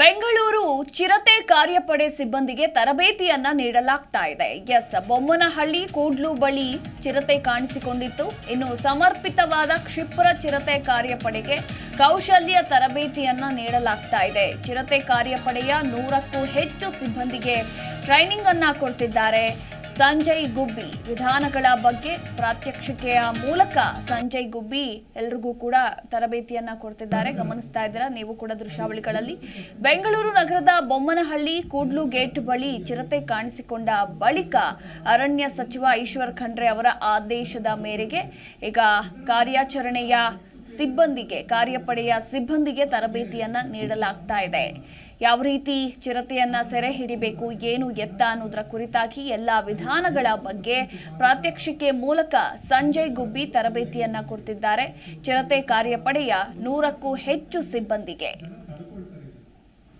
ಬೆಂಗಳೂರು ಚಿರತೆ ಕಾರ್ಯಪಡೆ ಸಿಬ್ಬಂದಿಗೆ ತರಬೇತಿಯನ್ನ ನೀಡಲಾಗ್ತಾ ಇದೆ. ಬೊಮ್ಮನಹಳ್ಳಿ ಕೂಡ್ಲು ಬಳಿ ಚಿರತೆ ಕಾಣಿಸಿಕೊಂಡಿತ್ತು. ಇನ್ನು ಸಮರ್ಪಿತವಾದ ಕ್ಷಿಪ್ರ ಚಿರತೆ ಕಾರ್ಯಪಡೆಗೆ ಕೌಶಲ್ಯ ತರಬೇತಿಯನ್ನ ನೀಡಲಾಗ್ತಾ ಇದೆ. ಚಿರತೆ ಕಾರ್ಯಪಡೆಯ 100ಕ್ಕೂ ಹೆಚ್ಚು ಸಿಬ್ಬಂದಿಗೆ ಟ್ರೈನಿಂಗ್ ಅನ್ನ ಕೊಡ್ತಿದ್ದಾರೆ. ಸಂಜಯ್ ಗುಬ್ಬಿ ವಿಧಾನಗಳ ಬಗ್ಗೆ ಪ್ರಾತ್ಯಕ್ಷಿಕೆಯ ಮೂಲಕ ಸಂಜಯ್ ಗುಬ್ಬಿ ಎಲ್ರಿಗೂ ಕೂಡ ತರಬೇತಿಯನ್ನ ಕೊಡ್ತಿದ್ದಾರೆ. ಗಮನಿಸ್ತಾ ಇದ್ದೀರಾ ನೀವು ಕೂಡ ದೃಶ್ಯಾವಳಿಗಳಲ್ಲಿ. ಬೆಂಗಳೂರು ನಗರದ ಬೊಮ್ಮನಹಳ್ಳಿ ಕೂಡ್ಲು ಗೇಟ್ ಬಳಿ ಚಿರತೆ ಕಾಣಿಸಿಕೊಂಡ ಬಳಿಕ ಅರಣ್ಯ ಸಚಿವ ಈಶ್ವರ್ ಖಂಡ್ರೆ ಅವರ ಆದೇಶದ ಮೇರೆಗೆ ಈಗ ಕಾರ್ಯಪಡೆಯ ಸಿಬ್ಬಂದಿಗೆ ತರಬೇತಿಯನ್ನ ನೀಡಲಾಗ್ತಾ ಇದೆ. ಯಾವ ರೀತಿ ಚಿರತೆಯನ್ನ ಸೆರೆ ಹಿಡಿಬೇಕು, ಏನು ಎತ್ತ ಅನ್ನೋದರ ಕುರಿತಾಗಿ ಎಲ್ಲಾ ವಿಧಾನಗಳ ಬಗ್ಗೆ ಪ್ರಾತ್ಯಕ್ಷಿಕೆ ಮೂಲಕ ಸಂಜಯ್ ಗುಬ್ಬಿ ತರಬೇತಿಯನ್ನ ಕೊಡ್ತಿದ್ದಾರೆ. ಚಿರತೆ ಕಾರ್ಯಪಡೆಯ 100ಕ್ಕೂ ಹೆಚ್ಚು ಸಿಬ್ಬಂದಿಗೆ.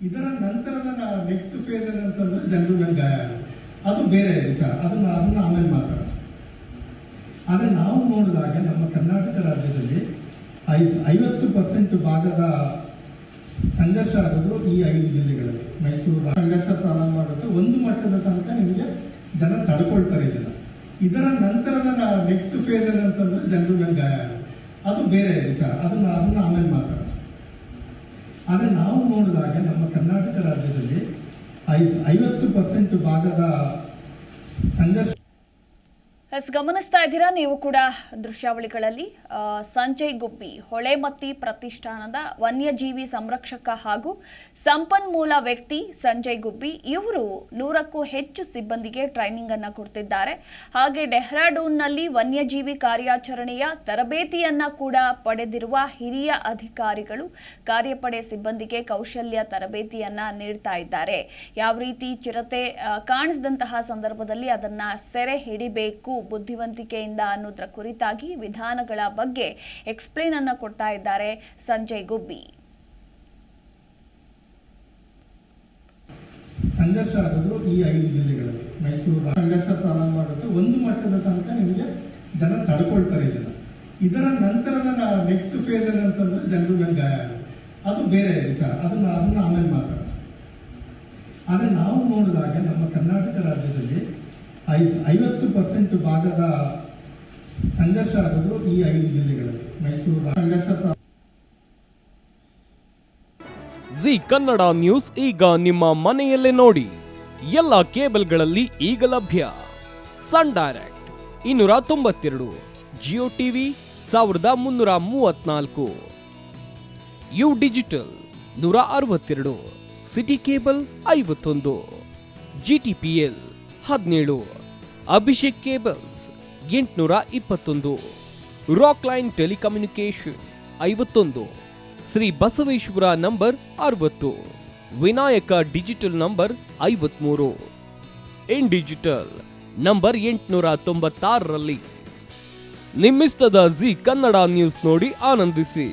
ಇದರ ನಂತರದ ನೆಕ್ಸ್ಟ್ ಫೇಸ್ ಏನಂತಂದ್ರೆ ಜನರು ಮೇಲೆ ಗಾಯ, ಅದು ಬೇರೆ ವಿಚಾರ, ಅದನ್ನ ಆಮೇಲೆ ಮಾತಾಡೋಣ. ಆದ್ರೆ ನಾವು ನೋಡಿದಾಗ ನಮ್ಮ ಕರ್ನಾಟಕ ರಾಜ್ಯದಲ್ಲಿ 50% ಭಾಗದ ಸಂಘರ್ಷ ಆಗೋದು ಈ 5 ಜಿಲ್ಲೆಗಳಲ್ಲಿ. ಮೈಸೂರು ಸಂಘರ್ಷ ಪ್ರಾರಂಭ ಆಗುತ್ತೆ, ಒಂದು ಮಟ್ಟದ ತನಕ ನಿಮಗೆ ಜನ ತಡ್ಕೊಳ್ತಾರೆ ಇದನ್ನ. ಇದರ ನಂತರದ ನೆಕ್ಸ್ಟ್ ಫೇಸ್ ಏನಂತಂದ್ರೆ ಜನರು ಮೇಲೆ ಗಾಯ, ಅದು ಬೇರೆ ವಿಚಾರ, ಅದನ್ನ ಆಮೇಲೆ ಮಾತಾಡೋಣ. ಆದ್ರೆ ನಾವು ನೋಡಿದಾಗ ನಮ್ಮ ಕರ್ನಾಟಕ ರಾಜ್ಯದಲ್ಲಿ 50% ಭಾಗದ ಸಂಘರ್ಷ ಗಮನಿಸ್ತಾ ಇದ್ದೀರಾ ನೀವು ಕೂಡ ದೃಶ್ಯಾವಳಿಗಳಲ್ಲಿ. ಸಂಜಯ್ ಗುಬ್ಬಿ ಹೊಳೆಮತ್ತಿ ಪ್ರತಿಷ್ಠಾನದ ವನ್ಯಜೀವಿ ಸಂರಕ್ಷಕ ಹಾಗೂ ಸಂಪನ್ಮೂಲ ವ್ಯಕ್ತಿ ಸಂಜಯ್ ಗುಬ್ಬಿ ಇವರು 100ಕ್ಕೂ ಹೆಚ್ಚು ಸಿಬ್ಬಂದಿಗೆ ಟ್ರೈನಿಂಗ್ ಅನ್ನ ಕೊಡ್ತಿದ್ದಾರೆ. ಹಾಗೆ ಡೆಹ್ರಾಡೂನ್ನಲ್ಲಿ ವನ್ಯಜೀವಿ ಕಾರ್ಯಾಚರಣೆಯ ತರಬೇತಿಯನ್ನ ಕೂಡ ಪಡೆದಿರುವ ಹಿರಿಯ ಅಧಿಕಾರಿಗಳು ಕಾರ್ಯಪಡೆ ಸಿಬ್ಬಂದಿಗೆ ಕೌಶಲ್ಯ ತರಬೇತಿಯನ್ನ ನೀಡ್ತಾ ಇದ್ದಾರೆ. ಯಾವ ರೀತಿ ಚಿರತೆ ಕಾಣಿಸಿದಂತಹ ಸಂದರ್ಭದಲ್ಲಿ ಅದನ್ನ ಸೆರೆ ಹಿಡಿಬೇಕು ಬುದ್ಧಿವಂತಿಕೆಯಿಂದ ಅನ್ನೋದ್ರ ಕುರಿತಾಗಿ ವಿಧಾನಗಳ ಬಗ್ಗೆ ಎಕ್ಸ್ಪ್ಲೇನ್ ಅನ್ನ ಕೊಡ್ತಾ ಇದ್ದಾರೆ ಸಂಜಯ್ ಗುಬ್ಬಿ. ಸಂಘರ್ಷ ಆಗೋದು ಈ 5 ಜಿಲ್ಲೆಗಳಲ್ಲಿ. ಮೈಸೂರು ಸಂಘರ್ಷ ಪ್ರಾರಂಭ ಆಗುತ್ತೆ, ಒಂದು ಮಟ್ಟದ ತನಕ ನಿಮಗೆ ಜನ ತಡ್ಕೊಳ್ತಾರೆ ಇದನ್ನ. ಇದರ ನಂತರದ ನೆಕ್ಸ್ಟ್ ಫೇಸ್ ಏನಂತಂದ್ರೆ ಜನರು ಮೇಲೆ ಗಾಯ, ಅದು ಬೇರೆ ವಿಚಾರ, ಅದನ್ನ ಆಮೇಲೆ ಮಾತಾಡೋಣ. ಆದ್ರೆ ನಾವು ನೋಡಿದಾಗ ನಮ್ಮ ಕರ್ನಾಟಕ ರಾಜ್ಯದಲ್ಲಿ 50% ಭಾಗದ ಸಂಘರ್ಷ ಆಗೋದು ಈ 5 ಜಿಲ್ಲೆಗಳಲ್ಲಿ. ಮೈಸೂರು ಸಂಘರ್ಷ. ಜಿ ಕನ್ನಡ ನ್ಯೂಸ್ ಈಗ ನಿಮ್ಮ ಮನೆಯಲ್ಲೇ ನೋಡಿ. ಎಲ್ಲ ಕೇಬಲ್ಗಳಲ್ಲಿ ಈಗ ಲಭ್ಯ. Sun Direct 292, Jio TV 1334, U digital 162, SITI cable 51, GTPL 17, Abhishek cables 821, Rockline telecommunication 51, Shri Basaveshwara number 60, Vinayaka digital number 53, in digital number 896ರಲ್ಲಿ. ನಿಮ್ಮಿಷ್ಟದ ಜಿ ಕನ್ನಡ ನ್ಯೂಸ್ ನೋಡಿ ಆನಂದಿಸಿ.